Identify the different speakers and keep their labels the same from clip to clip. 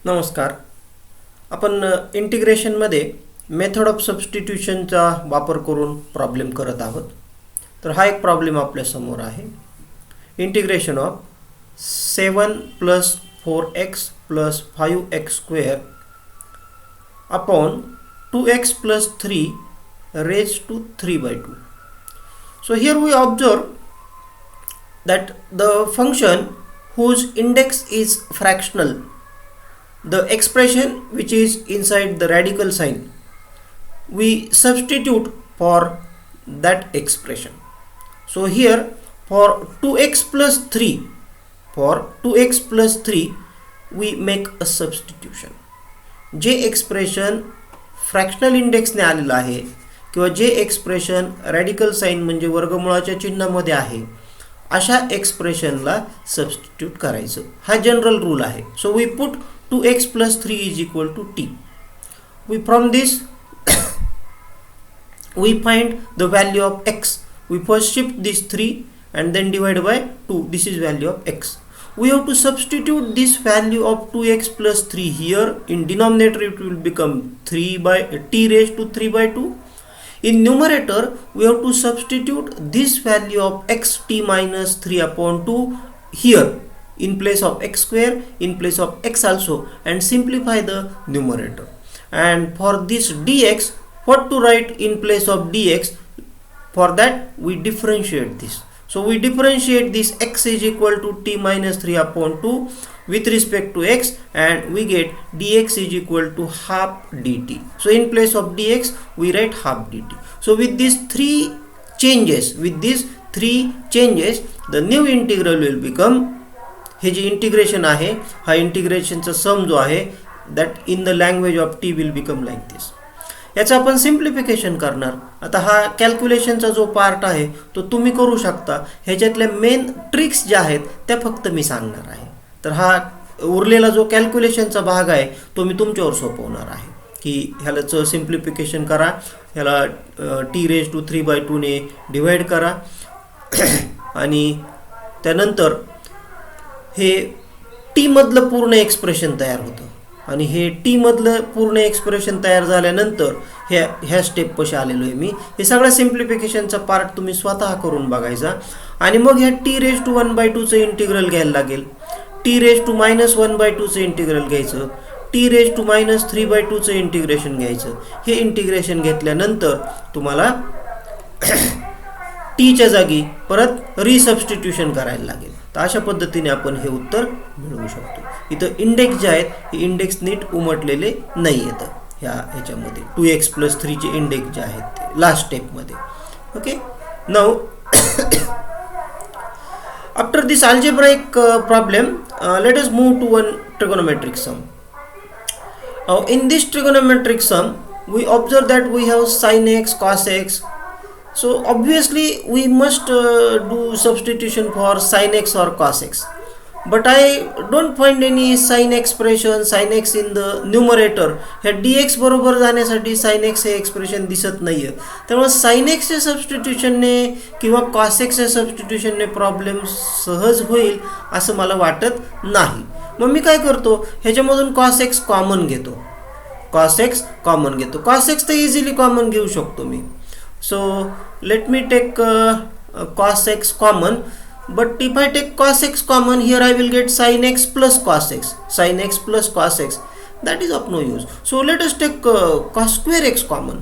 Speaker 1: नमस्कार. आपण इंटिग्रेशनमध्ये method of सबस्टिट्यूशनचा वापर करून प्रॉब्लेम करत आहोत. तर हा एक प्रॉब्लेम आपल्यासमोर आहे. Integration of 7 + 4x + 5x² upon 2x + 3 raised to 3/2. So here we observe that the function whose index is fractional, the expression which is inside the radical sign, we substitute for that expression. So here for 2x + 3 we make a substitution. जे expression fractional इंडेक्सने आलेलं आहे किंवा जे expression radical sign म्हणजे वर्गमूळाच्या चिन्हामध्ये आहे अशा एक्सप्रेशनला substitute करायचं. हा जनरल रूल आहे. So we put 2x + 3 = t. From this we find the value of x. We first shift this 3 and then divide by 2. This is value of x. We have to substitute this value of 2x + 3 here. In denominator it will become t raised to 3/2. In numerator we have to substitute this value of xt minus 3/2 here in place of x², in place of x also, and simplify the numerator. And for this dx, what to write in place of dx? For that we differentiate this. So we differentiate this x is equal to t minus 3/2 with respect to x, and we get dx is equal to half dt. So in place of dx we write half dt. So with these three changes the new integral will become, हे जे integration आहे हा इंटिग्रेशनचा sum जो आहे that in the language of t will become like this. याचं आपण simplification करणार. आता हा कॅल्क्युलेशनचा जो पार्ट आहे तो तुम्ही करू शकता. ह्याच्यातल्या मेन ट्रिक्स ज्या आहेत त्या फक्त मी सांगणार आहे. तर हा उरलेला जो कॅल्क्युलेशनचा भाग आहे तो मी तुमच्यावर सोपवणार आहे की ह्याचं सिम्प्लिफिकेशन करा, ह्याला t raised to 3/2 ने डिवाइड करा आणि त्यानंतर हे टी मधलं पूर्ण एक्सप्रेशन तयार होतं. आणि हे टी मधलं पूर्ण एक्सप्रेशन तयार झाल्यानंतर ह्या स्टेपपाशी आलेलो आहे मी. हे सगळं सिम्प्लिफिकेशनचा पार्ट तुम्ही स्वतः करून बघायचा. आणि मग ह्या t raised to 1/2चं इंटिग्रल घ्यायला लागेल, t raised to -1/2चं इंटिग्रल घ्यायचं, t raised to -3/2चं इंटिग्रेशन घ्यायचं. हे इंटिग्रेशन घेतल्यानंतर तुम्हाला टीच्या जागी परत रिसबस्टिट्यूशन करायला लागेल. तर अशा पद्धतीने आपण हे उत्तर मिळवू शकतो. इथं इंडेक्स जे आहेत हे इंडेक्स नीट उमटलेले नाही आहेत ह्याच्यामध्ये. 2x + 3चे इंडेक्स जे आहेत ते लास्ट स्टेपमध्ये. Okay, now after this algebraic problem let us move to one trigonometric sum. In this trigonometric sum we observe that we have sin x, cos x. So obviously we must do substitution for sin x or cos x, but I don't find any sin expression, sin x in the numerator. हे dx बरोबर जाण्यासाठी sin x हे expression दिसत नाही आहे. त्यामुळे sin x च्या सबस्टिट्यूशनने किंवा cos x च्या सबस्टिट्यूशनने प्रॉब्लेम सहज होईल असं मला वाटत नाही. मग मी काय करतो, ह्याच्यामधून cos x कॉमन घेतो. cos x तर इझिली कॉमन घेऊ शकतो मी. So let me take cos x common, but if I take cos x common here I will get sin x plus cos x, that is of no use. So let us take cos² x common.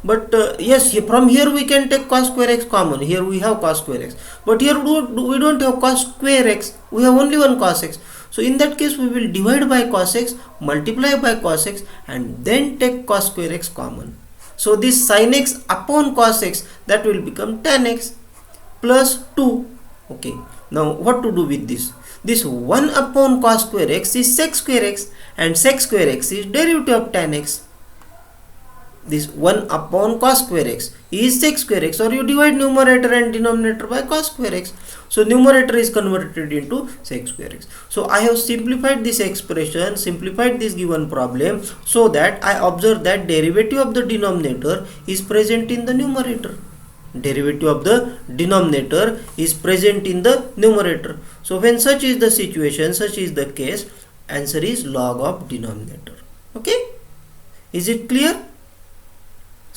Speaker 1: But yes, from here we can take cos² x common. Here we have cos² x, but here we don't have cos² x, we have only one cos x. So in that case we will divide by cos x, multiply by cos x, and then take cos² x common. So this sin x upon cos x, that will become tan x plus 2. Okay, now what to do with this? This 1 upon cos² x is sec² x, and sec² x is derivative of tan x. This 1 upon cos² x is sec² x, or you divide numerator and denominator by cos² x. So numerator is converted into sec² x. So I have simplified this expression, simplified this given problem, so that I observe that derivative of the denominator is present in the numerator. Derivative of the denominator is present in the numerator. So when such is the situation, such is the case, answer is log of denominator. Okay, is it clear?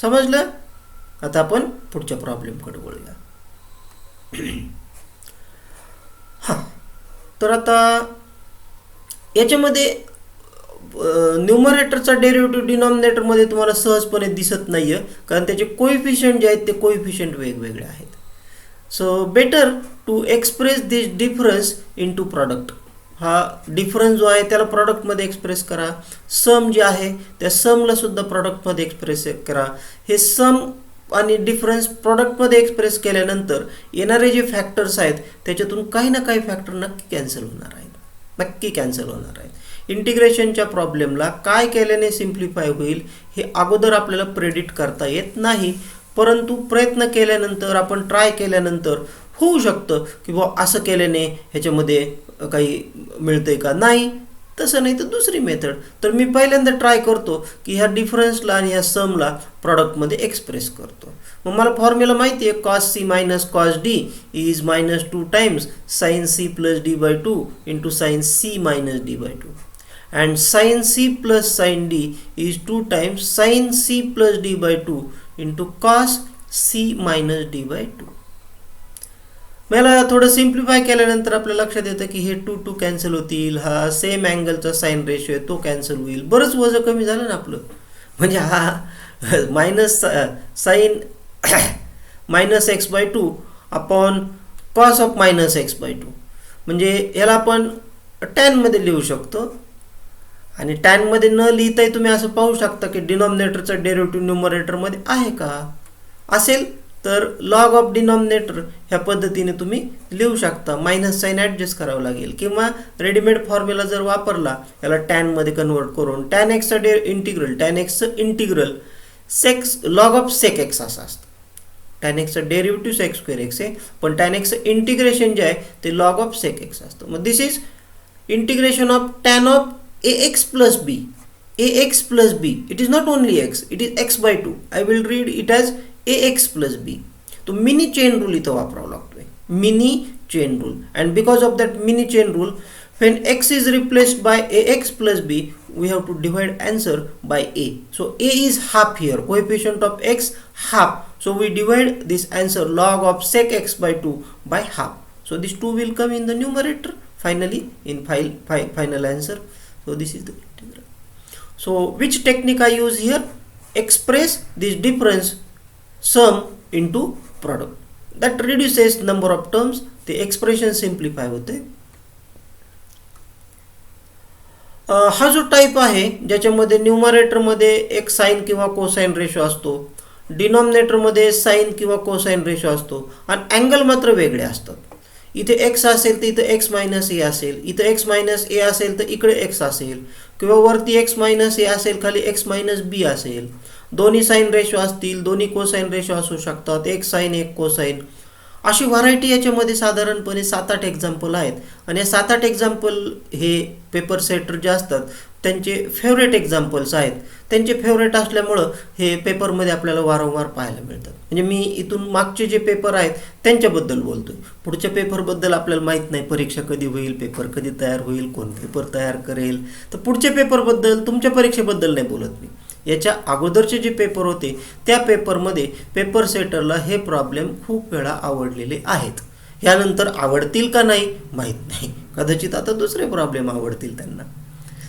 Speaker 1: समजलं? आता आपण पुढच्या problem कडे वळूया. तर आता याच्यामध्ये न्यूमरेटरचा derivative denominator मध्ये तुम्हाला सहजपणे दिसत नाहीये, कारण त्याचे कोएफिशियंट जे आहेत ते कोएफिशियंट वेगवेगळे आहेत. So better to express this difference into product. हा डिफरन्स जो आहे त्याला प्रॉडक्टमध्ये एक्सप्रेस करा. सम जे आहे त्या समला सुद्धा प्रॉडक्टमध्ये एक्सप्रेस करा. हे सम आणि डिफरन्स प्रॉडक्टमध्ये एक्सप्रेस केल्यानंतर येणारे जे फॅक्टर्स आहेत त्याच्यातून काही ना काही फॅक्टर नक्की कॅन्सल होणार आहेत, नक्की कॅन्सल होणार आहेत. इंटिग्रेशनच्या प्रॉब्लेमला काय केल्याने सिम्प्लिफाय होईल हे अगोदर आपल्याला प्रेडिक्ट करता येत नाही, परंतु प्रयत्न केल्यानंतर आपण ट्राय केल्यानंतर होऊ शकतं की बुवा असं केल्याने ह्याच्यामध्ये काही मिळतंय का. नाही, तसं नाही तर दुसरी मेथड. तर मी पहिल्यांदा ट्राय करतो की ह्या डिफरन्सला आणि ह्या समला प्रॉडक्टमध्ये एक्सप्रेस करतो. मग मला फॉर्म्युला माहिती आहे, cos C minus cos D is minus 2 times sine C plus D by 2 into sine C minus D by 2. and sin c plus sin d is 2 times sin c plus d by 2 into cos c minus d by 2. मला थोडं simplify केल्यानंतर आपल्या लक्षात येतं की हे 2 2 cancel होतील. हा सेम अँगलचा साइन रेशो आहे तो कॅन्सल होईल. बरंच वजन कमी झालं ना आपलं. म्हणजे हा minus sine minus x by 2 upon cos of minus x by 2, म्हणजे याला आपण टॅनमध्ये लिहू शकतो. आणि टॅनमध्ये न लिहिताही तुम्ही असं पाहू शकता की डिनॉमिनेटरचा डेरिव्हेटिव्ह न्यूमरेटरमध्ये आहे का. असेल तर लॉग ऑफ डिनॉमिनेटर ह्या पद्धतीने तुम्ही लिहू शकता. मायनस साइन ॲडजस्ट करावं लागेल, किंवा रेडीमेड फॉर्म्युला जर वापरला याला टॅनमध्ये कन्वर्ट करून टॅन एक्सचं इंटिग्रल, टॅन एक्सचं integral sec x log of sec x असं असतं. टॅन एक्सचं डेरिव्हेटिव्ह सेक स्क्वेअर एक्स आहे, पण टॅन एक्सचं इंटिग्रेशन जे आहे ते लॉग ऑफ सेक एक्स असतं. मग this is integration of tan of ax plus b. ax plus b, it is not only x, it is x by 2. I will read it as ax plus b. तो mini chain rule इथं वापरावा लागतोय, mini chain rule. and because of that mini chain rule, when x is replaced by ax plus b, we have to divide answer by a. So a is half here, coefficient of x half. So we divide this answer log of sec x by 2 by half. So this 2 will come in the numerator finally in final answer. So this is the integral. So which technique I use here? Express this difference sum into product. That reduces number of terms. The expression simplify होते. हा जो type आहे ज्याच्यामध्ये numerator मध्ये एक sign किंवा cosine ratio असतो, denominator मध्ये साइन किंवा कोसाइन रेशो असतो, आणि अँगल मात्र वेगळे असतात. इथे x असेल तर इथे x मायनस ए असेल, इथे x मायनस ए असेल तर इकडे x असेल, किंवा वरती x मायनस ए असेल खाली x मायनस बी असेल. दोन्ही साइन रेशो असतील, दोन्ही कोसाइन रेशो असू शकतात, एक साइन एक कोसाइन. अशी व्हरायटी याच्यामध्ये साधारणपणे 7-8 एक्झाम्पल आहेत. आणि या 7-8 एक्झाम्पल हे पेपर सेटर जे असतात त्यांचे फेवरेट एक्झाम्पल्स आहेत. त्यांचे फेवरेट असल्यामुळं हे पेपरमध्ये आपल्याला वारंवार पाहायला मिळतात. म्हणजे मी इथून मागचे जे पेपर आहेत त्यांच्याबद्दल बोलतोय. पुढच्या पेपरबद्दल आपल्याला माहीत नाही, परीक्षा कधी होईल, पेपर कधी तयार होईल, कोण पेपर तयार करेल. तर पुढच्या पेपरबद्दल, तुमच्या परीक्षेबद्दल नाही बोलत मी. याच्या अगोदरचे जे पेपर होते त्या पेपरमध्ये पेपर सेटरला हे प्रॉब्लेम खूप वेळा आवडलेले आहेत. यानंतर आवडतील का नाही माहीत नाही, कदाचित आता दुसरे प्रॉब्लेम आवडतील त्यांना.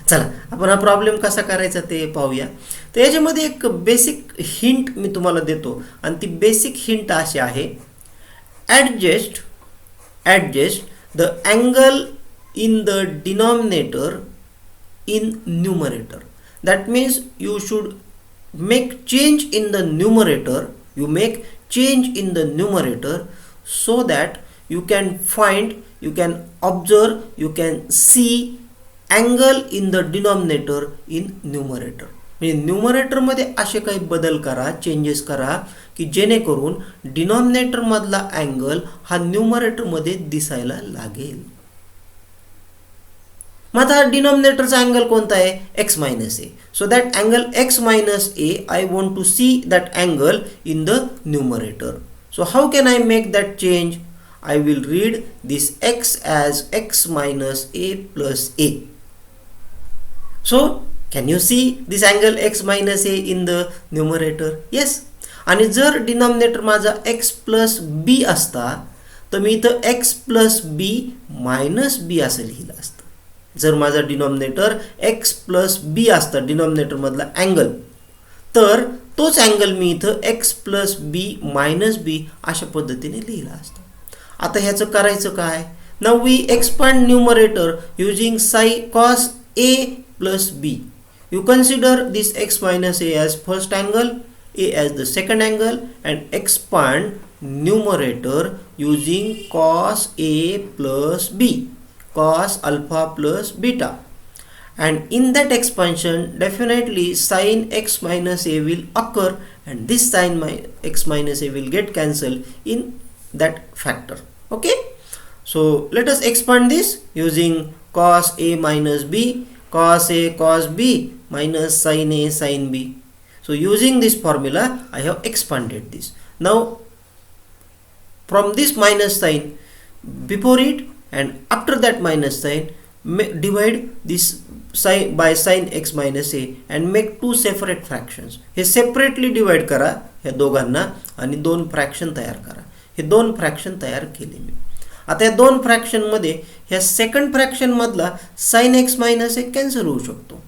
Speaker 1: चला आपण हा प्रॉब्लेम कसा करायचा ते पाहूया. तर याच्यामध्ये एक बेसिक हिंट मी तुम्हाला देतो, आणि ती बेसिक हिंट अशी आहे, adjust the angle in the denominator in numerator. That means you should make change in the numerator. You make change in the numerator so that you can find, you can observe, you can see angle in the denominator in numerator. म्हणजे numerator मध्ये असे काही बदल करा, changes करा की जेणेकरून denominator मधला अँगल हा न्यूमरेटर मध्ये दिसायला लागेल. मग आता डिनॉमिनेटरचा अँगल कोणता आहे? x minus A. So that angle x minus A, I want to see that angle in the numerator. So how can I make that change? I will read this x as x minus A plus A. So can you see this angle x minus a in the numerator? Yes. आणि जर denominator माझा x plus बी असता तर मी इथं x plus B minus बी असं लिहिलं असतं. जर माझा डिनॉमिनेटर x प्लस बी असता डिनॉमिनेटरमधला अँगल, तर तोच अँगल मी इथं x plus B minus B अशा पद्धतीने लिहिला असता. आता ह्याचं करायचं काय? Now we expand numerator using cos a plus b. You consider this x minus a as first angle, a as the second angle, and expand numerator using cos a plus b, cos alpha plus beta. And in that expansion definitely sin x minus a will occur, and this sin x minus a will get cancelled in that factor. Okay, so let us expand this using cos a minus b, cos a cos b minus sin a sin b. So using this formula I have expanded this. Now from this minus sign before it and after that minus sign, divide this sin by sin x minus a and make two separate fractions. हे separately divide करा ह्या दोघांना आणि दोन fraction तयार करा. हे दोन फ्रॅक्शन तयार केले मी. आता या दोन फ्रॅक्शन मध्ये ह्या सेकंड फ्रॅक्शन मधला sin x मायनस ए कॅन्सल होऊ शकतो,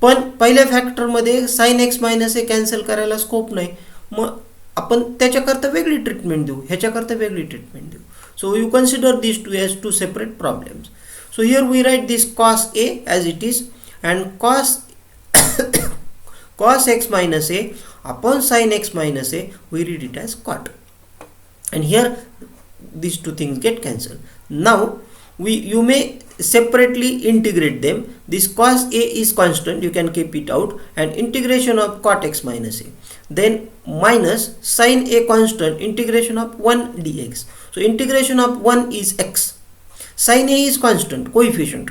Speaker 1: पण पहिल्या फॅक्टर मध्ये sin x मायनस ए कॅन्सल करायला स्कोप नाही. मग आपण त्याच्याकरता वेगळी ट्रीटमेंट देऊ, ह्याच्याकरता वेगळी ट्रीटमेंट देऊ. So you consider this two as two separate problems. So here we write this cos a as it is and cos x minus a upon sin x minus a, we read it as cot, and here these two things get cancelled. Now you may separately integrate them. This cos a is constant, you can keep it out, and integration of cot x minus a, then minus sin a constant, integration of 1 dx. So integration of 1 is x, sin a is constant coefficient,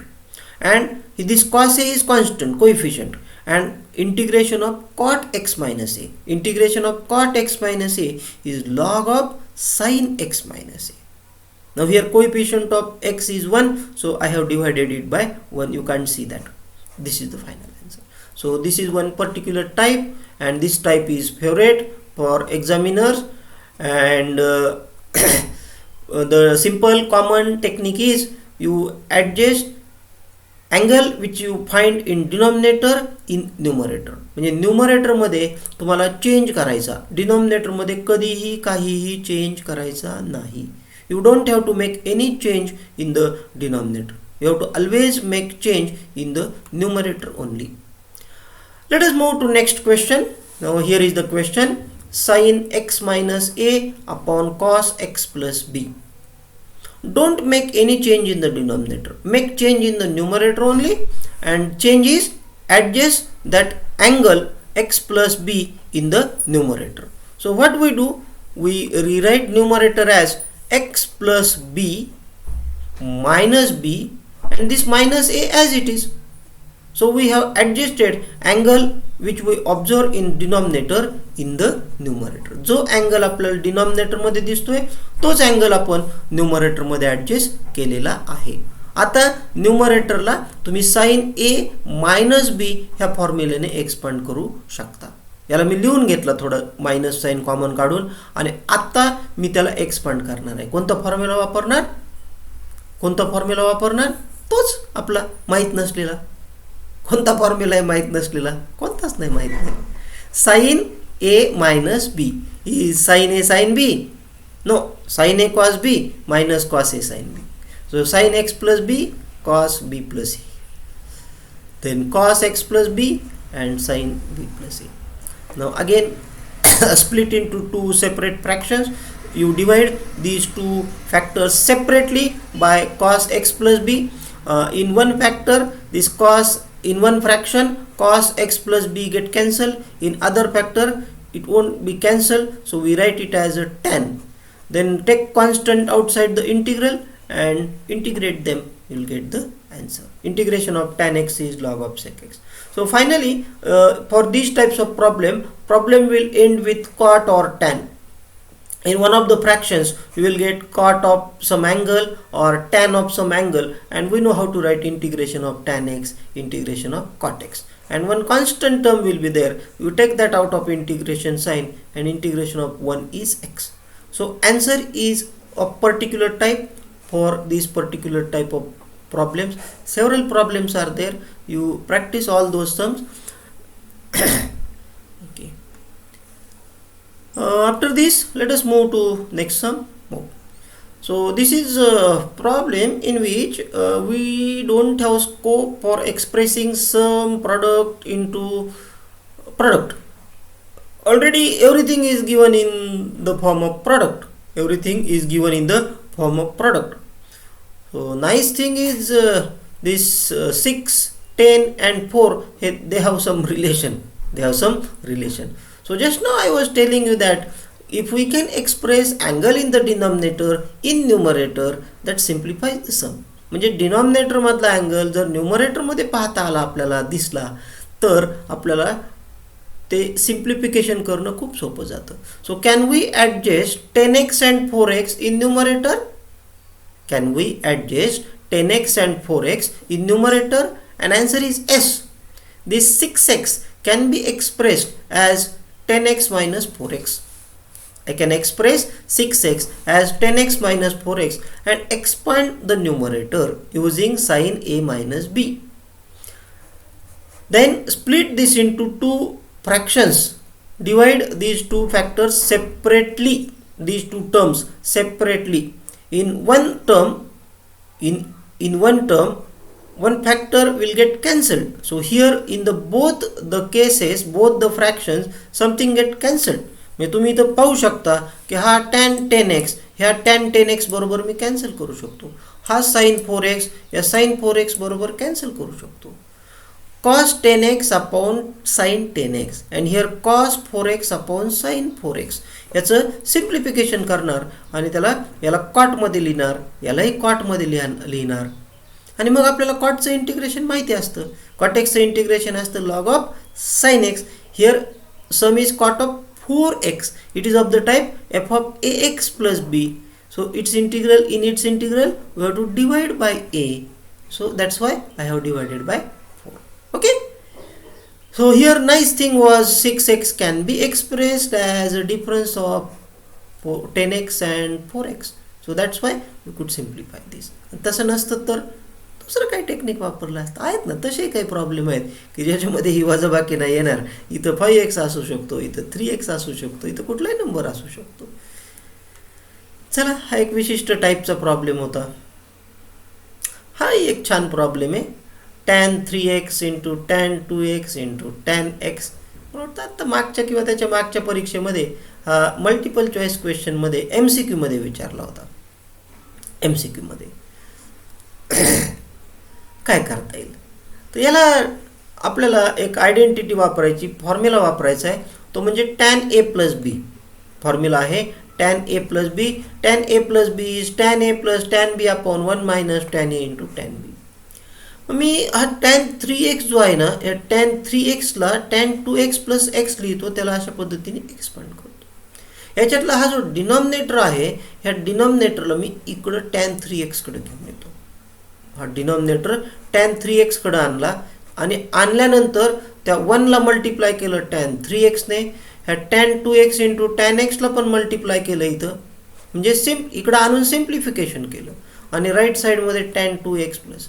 Speaker 1: and this cos a is constant coefficient, and integration of cot x minus a, integration of cot x minus a is log of sin x minus a. Now here coefficient of x is 1, so I have divided it by 1. You can't see that. This is the final answer. So this is one particular type, and this type is favorite for examiners, and the simple common technique is you adjust angle which you find in denominator in numerator. म्हणजे numerator मध्ये तुम्हाला change करायचा, denominator मध्ये कधीही काहीही change करायचा नाही. You don't have to make any change in the denominator. You have to always make change in the numerator only. Let us move to next question. Now here is the question: sin x minus a upon cos x plus b. Don't make any change in the denominator. Make change in the numerator only, and change is adjust that angle x plus b in the numerator. So what we do? We rewrite numerator as x plus b minus b, and this minus a as it is. So we have adjusted angle which we observe in denominator in the numerator. जो angle आपल्याला denominator मध्ये दिसतोय तोच angle आपण numerator मध्ये adjust केलेला आहे. आता न्यूमरेटरला तुम्ही sin a minus b ह्या फॉर्म्युलेने एक्सपांड करू शकता. याला मी लिहून घेतलं थोडं मायनस साइन कॉमन काढून, आणि आता मी त्याला एक्सपांड करणार आहे. कोणता फॉर्म्युला वापरणार? कोणता फॉर्म्युला वापरणार? तोच आपला माहित नसलेला. कोणता फॉर्म्युला आहे माहित नसलेला? कोणताच नाही माहित नाही. Sine A minus B is sine A sine B. No, sine A cos B minus cos A sine B. So sine x plus B cos B plus A, then cos x plus B and sin b plus a. Now again split into two separate fractions. You divide these two factors separately by cos x plus b. In one factor, this cos, in one fraction cos x plus b get cancelled. In other factor it won't be cancelled, so we write it as a tan. Then take constant outside the integral and integrate them. You will get the answer. Integration of tan x is log of sec x. So finally, for these types of problem will end with cot or tan. in one of the fractions you will get cot of some angle or tan of some angle, and we know how to write integration of tan x, integration of cot x, and one constant term will be there. You take that out of integration sign, and integration of 1 is x. So answer is of particular type for this particular type of problems. Several problems are there, you practice all those sums. Okay. After this, let us move to next sum. So this is a problem in which we don't have scope for expressing some product into product. Already everything is given in the form of product. Everything is given in the form of product. So nice thing is this 6, 10 and 4, they have some relation. They have some relation. So just now I was telling you that if we can express angle in the denominator in numerator, that simplifies the sum. म्हणजे denominator मधला angle जर numerator मध्ये पाहता आला आपल्याला दिसला तर आपल्याला ते सिम्प्लिफिकेशन करणं खूप सोपं जातं. So can we adjust 10x and 4x in numerator? Can we adjust 10x and 4x in numerator? And answer is yes. This 6x can be expressed as 10x minus 4x. I can express 6x as 10x minus 4x and expand the numerator using sin a minus b. Then split this into two fractions. Divide these two factors separately, these two terms separately. In one term, one factor will get cancelled. So here in the both the cases, both the fractions, something get cancelled. म्हणजे तुम्ही इथं पाहू शकता की हा tan 10x ह्या tan 10x बरोबर मी cancel करू शकतो. हा sin 4x या sin 4x बरोबर कॅन्सल करू शकतो. cos 10x upon sin 10x and here cos 4x upon sin 4x याचं सिम्प्लिफिकेशन करणार आणि त्याला याला कॉट मध्ये लिहिणार, यालाही कॉट मध्ये लिहिणार आणि मग आपल्याला कॉटचं इंटिग्रेशन माहिती असतं. कॉट एक्सचं इंटिग्रेशन असतं log of sin x. Here sum is cot of 4x. It is of the type f of ax plus b. So its integral, in its integral we have to divide by a. So that's why I have divided by 4. Okay. So here nice thing was 6x can be expressed as a difference of 10x and 4x. So that's why we could simplify this. तसं नसतं तर दुसरं काही technique वापरलं असतं. आहेत ना तसे काही प्रॉब्लेम आहेत की ज्याच्यामध्ये ही वजाबाकी नाही येणार. इथं 5x असू शकतो, इथं 3x असू शकतो, इथं कुठलाही नंबर असू शकतो. चला हा एक विशिष्ट टाईपचा प्रॉब्लेम होता. हा एक छान प्रॉब्लेम आहे. tan 3x into tan 2x into tan x. आता मागच्या किंवा त्याच्या मागच्या परीक्षेमध्ये हा मल्टिपल चॉईस क्वेश्चनमध्ये MCQ मध्ये विचारला होता. MCQ मध्ये काय करता येईल तर याला आपल्याला एक आयडेंटिटी वापरायची, फॉर्म्युला वापरायचा आहे. तो म्हणजे tan a plus B. Formula आहे tan a plus B. tan a plus B is tan a plus tan b upon 1 minus tan a into tan b. मी हा tan 3x जो आहे ना, या tan 3x ला tan 2x प्लस x लिहितो, त्याला अशा पद्धतीने एक्सपांड करतो. याच्यातला हा जो डिनॉमिनेटर आहे, ह्या डिनॉमिनेटरला मी इकडं tan 3x कडे घेऊन येतो. हा डिनॉमिनेटर tan 3x कडे आणला आणि आणल्यानंतर त्या 1 ला मल्टिप्लाय केलं tan 3x ने. ह्या tan 2x into tan x ला पण मल्टिप्लाय केलं इथं, म्हणजे इकडं आणून सिम्प्लिफिकेशन केलं आणि राईट साईडमध्ये tan 2x प्लस.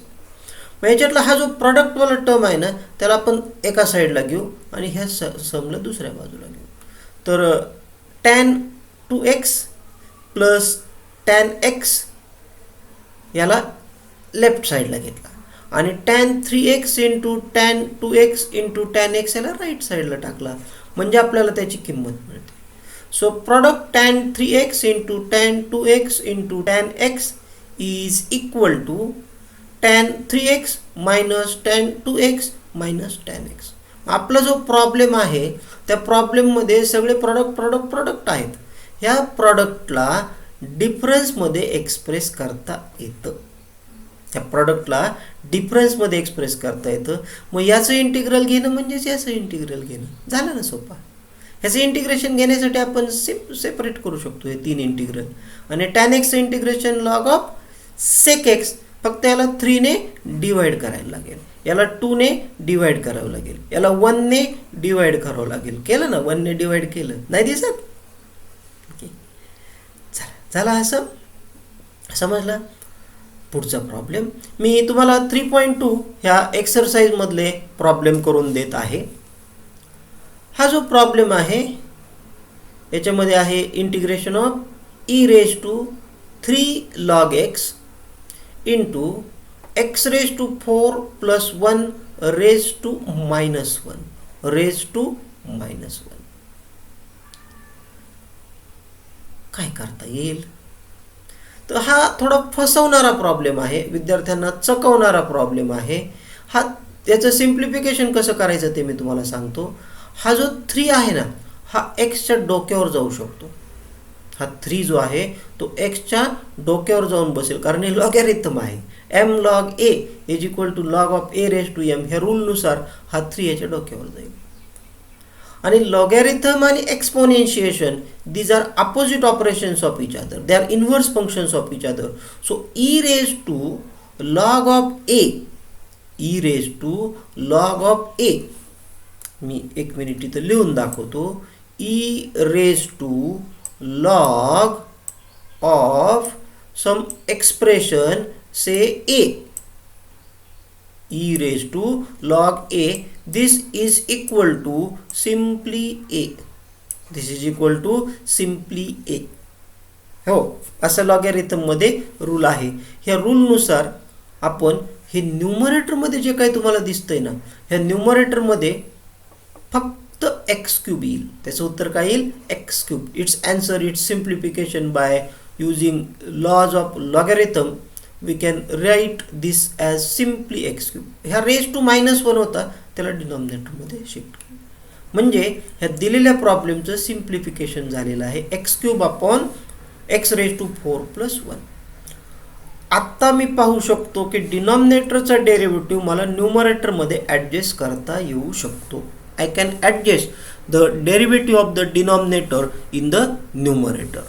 Speaker 1: मग याच्यातला हा जो प्रॉडक्टवाला टर्म आहे ना, त्याला आपण एका साईडला घेऊ आणि ह्या समला दुसऱ्या बाजूला घेऊ. तर tan 2x plus tan x याला लेफ्ट साईडला घेतला आणि tan 3x into tan 2x into tan x याला राईट साईडला टाकला, म्हणजे आपल्याला त्याची किंमत मिळते. So product tan 3x into tan 2x into tan x is equal to tan 3x minus tan 2x minus tan x. आपला जो प्रॉब्लेम आहे त्या प्रॉब्लेममध्ये सगळे प्रॉडक्ट आहेत. ह्या प्रॉडक्टला डिफरन्समध्ये एक्सप्रेस करता येतं. त्या प्रॉडक्टला डिफरन्समध्ये एक्सप्रेस करता येतं. मग याचं इंटिग्रल घेणं म्हणजेच याचं इंटिग्रल घेणं. झालं ना सोपा. ह्याचे इंटिग्रेशन घेण्यासाठी आपण सेपरेट करू शकतो हे 3 इंटिग्रल. आणि tan x integration log of sec x, फक्त याला 3 ने डिवाइड करायला लागेल, याला 2 ने डिवाइड करावं लागेल, याला 1 ने डिवाइड करावं लागेल. केलं ना, 1 ने डिवाइड केलं, नाही दिसत? ओके, झाला असं समजलं. पुढचा प्रॉब्लेम मी तुम्हाला 3.2 ह्या एक्सरसाइज मधले प्रॉब्लेम करून देत आहे. हा जो प्रॉब्लेम आहे याच्यामध्ये आहे integration of e raise to 3 log x into x raise to 4 plus 1 raise to minus 1 raise to minus 1. काय करता येईल? तर हा थोडा फसवणारा प्रॉब्लेम आहे, विद्यार्थ्यांना चकवणारा प्रॉब्लेम आहे. हा याचं सिम्प्लिफिकेशन कसं करायचं ते मी तुम्हाला सांगतो. हा जो 3 आहे ना, हा एक्सच्या डोक्यावर जाऊ शकतो. हा 3 जो आहे तो एक्सच्या डोक्यावर जाऊन बसेल, कारण हे लॉगॅरिथम आहे. m log a is equal to log of a raise to m, ह्या रूलनुसार हा 3 याच्या डोक्यावर जाईल. आणि लॉगॅरिथम आणि exponentiation, these are opposite operations of each other, they are inverse functions of each other. So e raise to log of a, e raise to log of a, मी 1 minute इथं लिहून दाखवतो. e raise to log of some expression say a, e raised to log a, this is equal to simply a, this is equal to simply a. हो, असं logarithm मध्ये rule आहे. ह्या rule नुसार आपण हे न्यूमरेटर मध्ये जे काही तुम्हाला दिसतंय ना, ह्या न्यूमरेटर मध्ये फक्त एक्स क्यूब येईल. त्याचं उत्तर काय येईल? X cube. Its answer, its simplification by using laws of logarithm we can write this as simply x cube. ह्या रेज टू मायनस 1 होता, त्याला डिनॉमिनेटरमध्ये शिफ्ट केलं, म्हणजे ह्या दिलेल्या प्रॉब्लेमचं सिम्प्लिफिकेशन झालेलं आहे. X cube upon x raise to 4 plus 1. आत्ता मी पाहू शकतो की डिनॉमिनेटरचा डेरिव्हेटिव्ह मला न्यूमरेटरमध्ये ॲडजस्ट करता येऊ शकतो. I can adjust the derivative of the denominator in the numerator.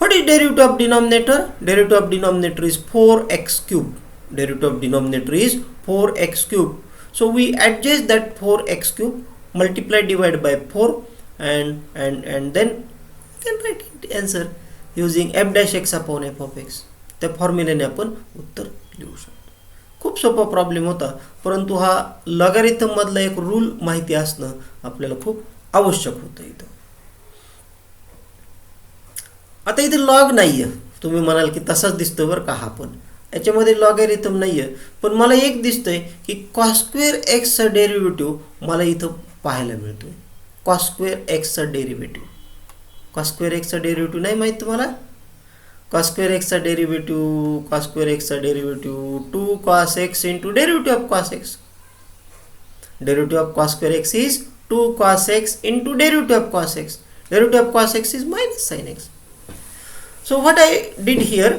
Speaker 1: What is derivative of denominator? Derivative of denominator is 4x cube. Derivative of denominator is 4x cube. So we adjust that 4x cube, multiply divide by 4 and then can write answer using f dash x upon f of x. त्या फॉर्म्युल्याने आपण उत्तर लिहू शकतो. खूप सोपा problem होता, परंतु हा लॉगॅरिथम मधला एक रूल माहिती असणं आपल्याला खूप आवश्यक होतं इथं. आता इथे लॉग नाहीये, तुम्ही म्हणाल की तसाच दिसतोय बरं का हा, पण याच्यामध्ये लॉगॅरिथम नाहीये. पण मला एक दिसतंय की कॉस स्क्वेअर एक्सचा डेरिव्हेटिव्ह मला इथं पाहायला मिळतोय. कॉस स्क्वेअर एक्सचा डेरिव्हेटिव्ह, कॉस स्क्वेअर एक्सचा डेरिव्हेटिव्ह नाही माहित तुम्हाला? cos square x चा डेरिव्हेटिव्ह, cos square x चा derivative 2 cos x into derivative of cos x. Derivative of cos square x is 2 cos x into derivative of cos x. Derivative of cos x is minus sin x. So what I did here,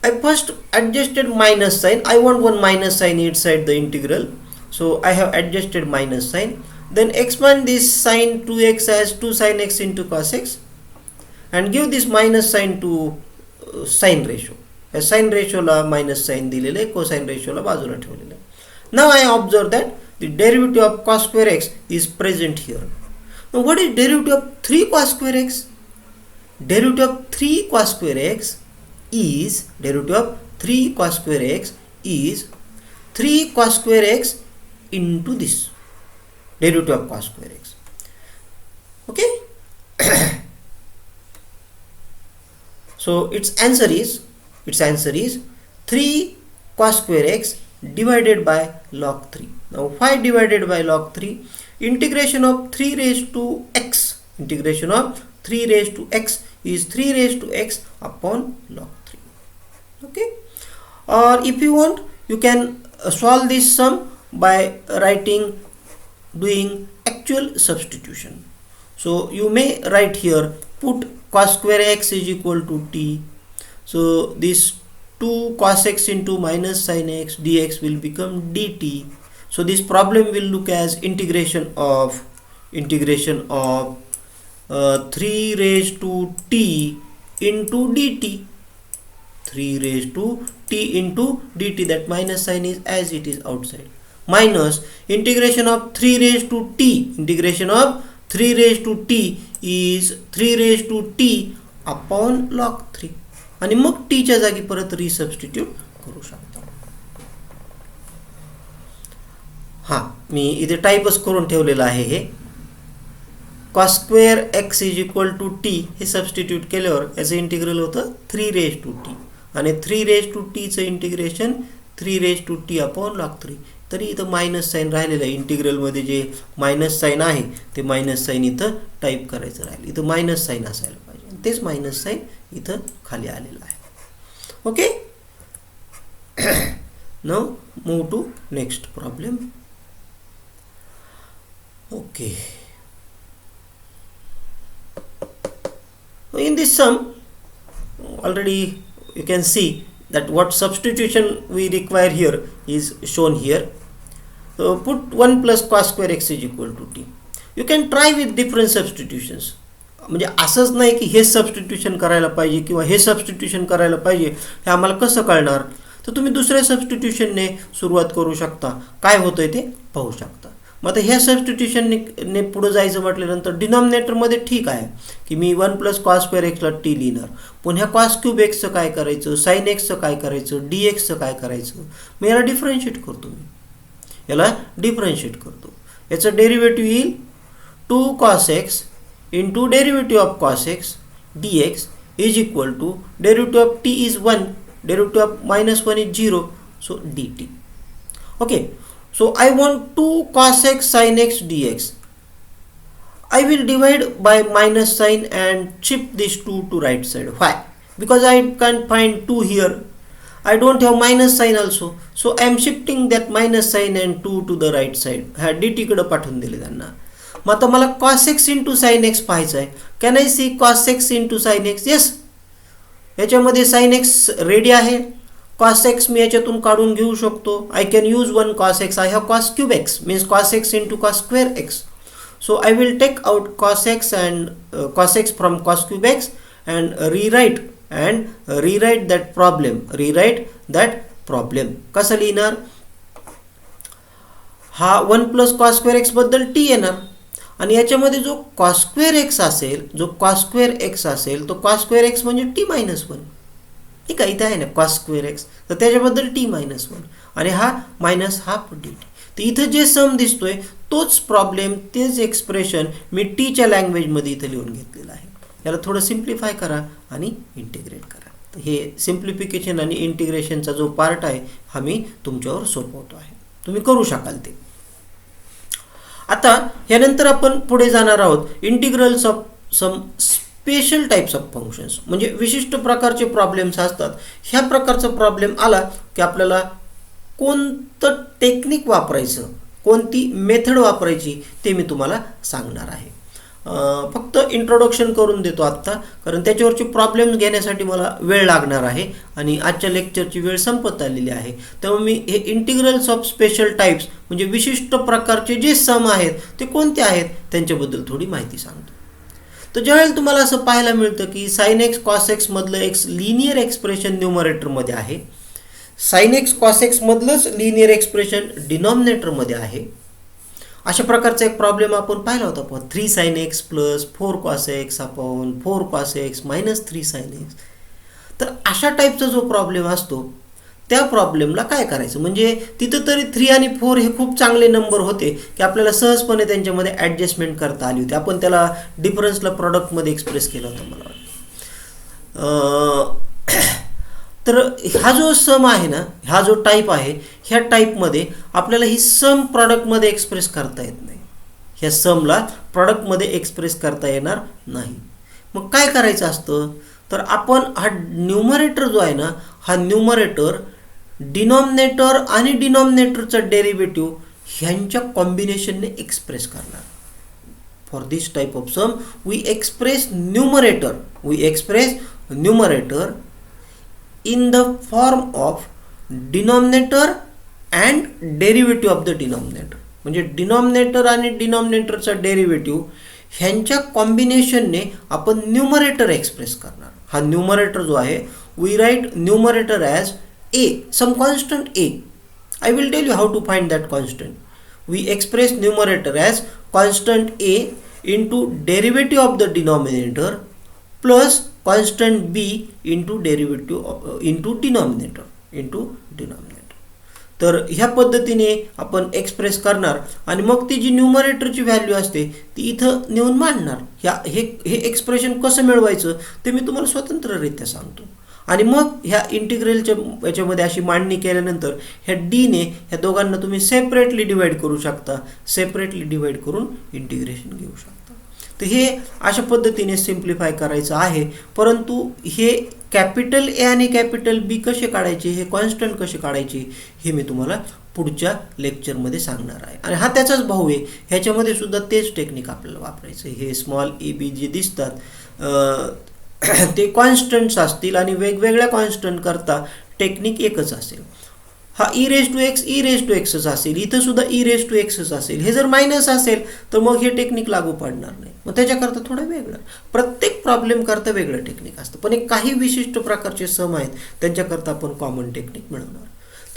Speaker 1: I first adjusted minus sign. I want one minus sign inside the integral, so I have adjusted minus sign. Then expand this sin 2x as 2 sin x into cos x and give this minus sign to sine ratio. Sine रेशोला minus sine दिलेलं आहे, cosine रेशोला बाजूला ठेवलेलं आहे. Now I observe that the derivative of cos square x is present here. Now what is derivative of 3 cos square x? Derivative of 3 cos square x is, derivative of 3 cos square x is 3 cos square x into this derivative of cos square x. Okay. So its answer is 3 cos square x divided by log 3. Now why divided by log 3? Integration of 3 raised to x, integration of 3 raised to x is 3 raised to x upon log 3. Okay, or if you want, you can solve this sum by doing actual substitution. So you may write here, put cos square x is equal to t. So this 2 cos x into minus sin x dx will become dt. So this problem will look as integration of 3 raised to t into dt. 3 raised to t into dt, that minus sign is as it is outside, minus integration of 3 raised to t, integration of 3 raised to t is 3 raised to t upon log 3, आणि मग t च्या जागी परत रिसबस्टिट्यूट करू शकतो. हा मी इथे टाइपच करून ठेवलेलं आहे. हे cos square x is equal to t हे सबस्टिट्यूट केल्यावर याचं इंटिग्रल होतं 3 रेज टू t, आणि 3 रेज टू t चं integration 3 raise to t upon log 3. तरी इथं मायनस साईन राहिलेलं आहे. इंटिग्रलमध्ये जे मायनस साईन आहे ते मायनस साईन इथं टाईप करायचं राहिलं. इथं मायनस साईन असायला पाहिजे, तेच मायनस साईन इथं खाली आलेलं आहे. Okay, now move to next problem. Okay, in this sum already you can see that what substitution we require here is shown here. So put 1 plus cos square x is equal to t. You can try with different substitutions. म्हणजे असंच नाही की हे substitution करायला पाहिजे किंवा हे substitution करायला पाहिजे, हे आम्हाला कसं कळणार. तर तुम्ही दुसऱ्या सबस्टिट्यूशनने सुरुवात करू शकता, काय होतंय ते पाहू शकता. मग आता ह्या सबस्टिट्यूशनने पुढे जायचं म्हटल्यानंतर डिनॉमिनेटरमध्ये ठीक आहे की मी 1 प्लस कॉस स्क्वेअर एक्सला टी लिहिणार, पण ह्या कॉस क्यूब एक्सचं काय करायचं, साईन एक्सचं काय करायचं, डी एक्सचं काय करायचं. मग याला डिफरन्शिएट करतो मी, याला डिफरन्शिएट करतो. याचं डेरिव्हेटिव्ह येईल 2 cos x into derivative of cos x dx is equal to derivative of t is 1, derivative of -1 is 0, so dt. Okay, so I want 2 cos x sin x dx. I will divide by minus sign and shift this 2 to right side. Why? Because I can't find 2 here. I don't have minus sign also. So I am shifting that minus sign and 2 to the right side. हा dt कडे पाठवून दिले त्यांना. मग आता मला cos x into sin x पाहायचं आहे. Can I see cos x into sin x? Yes. याच्यामध्ये sin x रेडी आहे. cos x मी याच्यातून काढून घेऊ शकतो. I can use 1 cos x. I have cos cube x means cos x into cos square x. So I will take out cos x and cos x from cos cube x and rewrite that problem. Rewrite that problem. कसं लिहिणार? हा 1 plus cos square x बद्दल t येणार, आणि याच्यामध्ये जो cos square x असेल, जो cos square x असेल तो cos square x म्हणजे t minus 1. ठीक आहे, इथे आहे ना cos स्क्वेअर एक्स, तर त्याच्याबद्दल t minus 1 आणि हा मायनस हाफ dt. तर इथं जे सम दिसतोय तोच प्रॉब्लेम, तेच एक्सप्रेशन मी t च्या लँग्वेजमध्ये इथं लिहून घेतलेलं आहे. याला थोडं सिम्प्लिफाय करा आणि इंटिग्रेट करा. तर हे सिम्प्लिफिकेशन आणि इंटिग्रेशनचा जो पार्ट आहे हा मी तुमच्यावर सोपवतो आहे, तुम्ही करू शकाल ते. आता यानंतर आपण पुढे जाणार आहोत integrals of some special types of functions. म्हणजे विशिष्ट प्रकारचे प्रॉब्लेम्स असतात. ह्या प्रकारचा प्रॉब्लेम आला की आपल्याला कोणतं टेक्निक वापरायचं, कोणती मेथड वापरायची ते मी तुम्हाला सांगणार आहे. फक्त इंट्रोडक्शन करून देतो आत्ता, कारण त्याच्यावरचे प्रॉब्लेम्स घेण्यासाठी मला वेळ लागणार आहे आणि आजच्या लेक्चरची वेळ संपत आलेली आहे. त्यामुळे मी हे इंटिग्रल्स ऑफ स्पेशल टाइप्स म्हणजे विशिष्ट प्रकारचे जे सम आहेत ते कोणते आहेत त्यांच्याबद्दल थोडी माहिती सांगतो. तर ज्यावेळेला तुम्हाला असं पाहायला मिळतं की साइन एक्स कॉस एक्स मधलं एक लिनियर एक्सप्रेशन न्यूमरेटरमध्ये आहे, साइन एक्स कॉस एक्स मधलंच लिनियर एक्सप्रेशन डिनॉमिनेटरमध्ये आहे, अशा प्रकारचा एक प्रॉब्लेम आपण पाहिला होता. पण 3 sin x plus 4 cos x upon 4 cos x minus 3 sin x. तर अशा टाईपचा जो प्रॉब्लेम असतो त्या प्रॉब्लेमला काय करायचं, म्हणजे तिथं तरी 3 आणि 4 हे खूप चांगले नंबर होते की आपल्याला सहजपणे त्यांच्यामध्ये ॲडजस्टमेंट करता आली होती. आपण त्याला डिफरन्सला प्रॉडक्टमध्ये एक्सप्रेस केलं होतं मला वाटतं. तर हा जो सम आहे ना, हा जो टाईप आहे, ह्या टाईपमध्ये आपल्याला ही सम प्रॉडक्टमध्ये एक्सप्रेस करता येत नाही. ह्या समला प्रॉडक्टमध्ये एक्सप्रेस करता येणार नाही. मग काय करायचं असतं, तर आपण हा न्यूमरेटर जो आहे ना, हा न्यूमरेटर डिनॉमिनेटर आणि डिनॉमिनेटरचा डेरिव्हेटिव्ह ह्यांच्या कॉम्बिनेशनने एक्सप्रेस करणार. For this type of sum we express numerator in the form of denominator and derivative of the denominator. म्हणजे डिनॉमिनेटर आणि डिनॉमिनेटरचा डेरिव्हेटिव्ह ह्यांच्या कॉम्बिनेशनने आपण न्यूमरेटर एक्सप्रेस करणार. हा न्यूमरेटर जो आहे, we write numerator as A, some constant A. I will tell you how to find that constant. We express numerator as constant a into derivative of the denominator plus constant b into derivative into denominator. तर ह्या पद्धतीने आपण express करणार आणि मग ती जी न्यूमरेटरची value असते ती इथं नेऊन मांडणार. हे एक्सप्रेशन कसं मिळवायचं ते मी तुम्हाला स्वतंत्ररित्या सांगतो. आणि मग ह्या इंटिग्रलच्या याच्यामध्ये अशी मांडणी केल्यानंतर ह्या डीने ह्या दोघांना तुम्ही सेपरेटली डिवाइड करू शकता. सेपरेटली डिवाइड करून इंटिग्रेशन घेऊ शकता. तर हे अशा पद्धतीने सिम्प्लिफाय करायचं आहे. परंतु हे कॅपिटल ए आणि कॅपिटल बी कसे काढायचे, हे कॉन्स्टंट कसे काढायचे, हे मी तुम्हाला पुढच्या लेक्चरमध्ये सांगणार आहे. आणि हा त्याचाच भाऊ आहे, ह्याच्यामध्ये सुद्धा तेच टेक्निक आपल्याला वापरायचं. हे स्मॉल ए बी जे दिसतात ते कॉन्स्टंट्स असतील आणि वेगवेगळ्या कॉन्स्टंट करता टेक्निक एकच असेल. हा ई रेज टू एक्सच असेल, इथं सुद्धा ई रेज टू एक्सच असेल. हे जर मायनस असेल तर मग हे टेक्निक लागू पडणार नाही. मग त्याच्याकरता थोडं वेगळं, प्रत्येक प्रॉब्लेम करता वेगळं टेक्निक असतं. पण एक काही विशिष्ट प्रकारचे सम आहेत त्यांच्याकरता आपण कॉमन टेक्निक मिळवणार.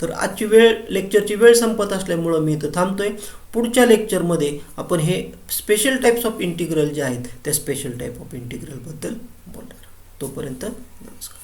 Speaker 1: तर आजची लेक्चरची वेळ संपत असल्यामुळं मी इथं थांबतोय. पुढच्या लेक्चरमध्ये आपण हे स्पेशल टाईप्स ऑफ इंटिग्रल जे आहेत त्या स्पेशल टाईप ऑफ इंटिग्रलबद्दल बोलणार. तोपर्यंत नमस्कार.